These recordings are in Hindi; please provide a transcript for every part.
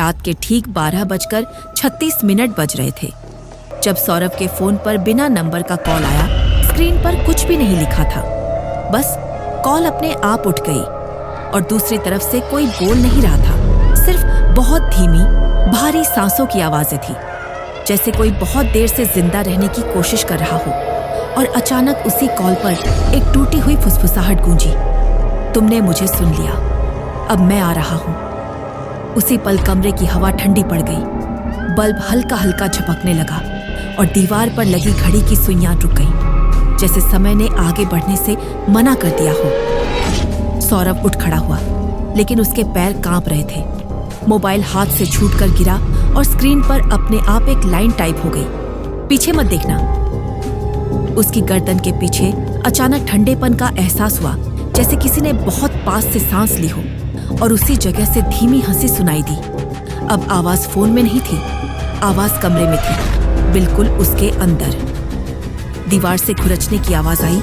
रात के ठीक 12:36 बज रहे थे जब सौरभ के फोन पर बिना नंबर का कॉल आया। स्क्रीन पर कुछ भी नहीं लिखा था, बस कॉल अपने आप उठ गई और दूसरी तरफ से कोई बोल नहीं रहा था। सिर्फ बहुत धीमी भारी सांसों की आवाजें थी, जैसे कोई बहुत देर से जिंदा रहने की कोशिश कर रहा हो। और अचानक उसी कॉल पर एक टूटी हुई फुसफुसाहट गूंजी, तुमने मुझे सुन लिया, अब मैं आ रहा हूं। उसी पल कमरे की हवा ठंडी पड़ गई, बल्ब हल्का हल्का झपकने लगा और दीवार पर लगी घड़ी की सुइयां रुक गईं, जैसे समय ने आगे बढ़ने से मना कर दिया हो। सौरभ उठ खड़ा हुआ, लेकिन उसके पैर कांप रहे थे। मोबाइल हाथ से छूटकर गिरा और स्क्रीन पर अपने आप एक लाइन टाइप हो गई, पीछे मत देखना। उसकी गर्दन के पीछे अचानक ठंडेपन का एहसास हुआ, जैसे किसी ने बहुत पास से सांस ली हो, और उसी जगह से धीमी हंसी सुनाई दी। अब आवाज फोन में नहीं थी, आवाज कमरे में थी, बिल्कुल उसके अंदर। दीवार से खुरचने की आवाज आई,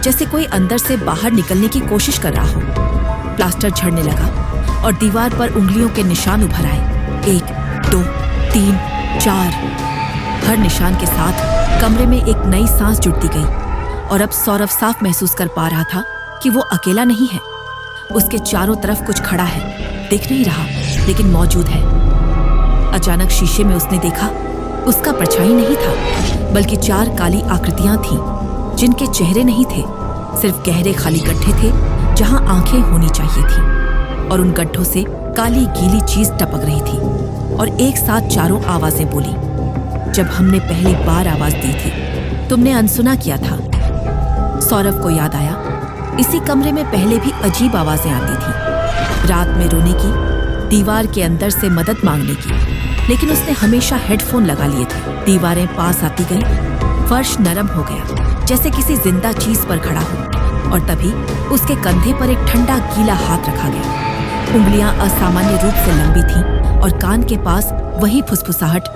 जैसे कोई अंदर से बाहर निकलने की कोशिश कर रहा हो। प्लास्टर झड़ने लगा और दीवार पर उंगलियों के निशान उभर आए, 1 2 3 4। हर निशान के साथ कमरे में एक नई सांस जुड़ती गई, और अब सौरभ साफ महसूस कर पा रहा था कि वो अकेला नहीं है। उसके चारों तरफ कुछ खड़ा है, दिख नहीं रहा लेकिन मौजूद है। अचानक शीशे में उसने देखा, उसका परछाई नहीं था, बल्कि 4 काली आकृतियां थीं, जिनके चेहरे नहीं थे, सिर्फ गहरे खाली गड्ढे थे जहां आंखें होनी चाहिए थी, और उन गड्ढों से काली गीली चीज टपक रही थी। और एक साथ चारों आवाजें बोली, जब हमने पहली बार आवाज दी थी, तुमने अनसुना किया था। सौरभ को याद आया, इसी कमरे में पहले भी अजीब आवाजें आती थी, रात में रोने की, दीवार के अंदर से मदद मांगने की, लेकिन उसने हमेशा हेडफोन लगा लिए थे। दीवारें पास आती गईं, फर्श नरम हो गया, जैसे किसी जिंदा चीज पर खड़ा हो, और तभी उसके कंधे पर एक ठंडा गीला हाथ रखा गया। उंगलियां असामान्य रूप से लंबी थीं और कान के पास वही फुसफुसाहट,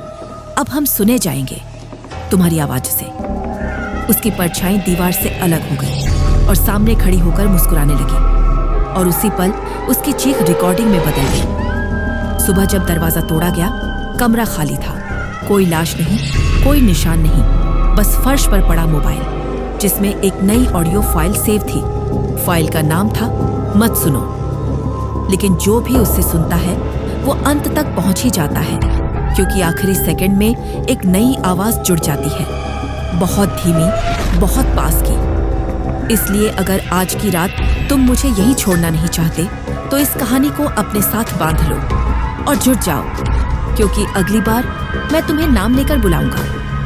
अब हम सुने जाएंगे तुम्हारी आवाज से। उसकी परछाई दीवार से अलग हो गई और सामने खड़ी होकर मुस्कुराने लगी, और उसी पल उसकी चीख रिकॉर्डिंग में बदल गई। सुबह जब दरवाजा तोड़ा गया, कमरा खाली था, कोई लाश नहीं, कोई निशान नहीं, बस फर्श पर पड़ा मोबाइल, जिसमें एक नई ऑडियो फाइल सेव थी। फाइल का नाम था मत सुनो, लेकिन जो भी उससे सुनता है वो अंत तक पहुंच ही जाता है, क्योंकि आखिरी सेकंड में एक नई आवाज जुड़ जाती है, बहुत धीमी, बहुत पास की। इसलिए अगर आज की रात तुम मुझे यहीं छोड़ना नहीं चाहते, तो इस कहानी को अपने साथ बांध लो और जुट जाओ, क्योंकि अगली बार मैं तुम्हें नाम लेकर बुलाऊंगा।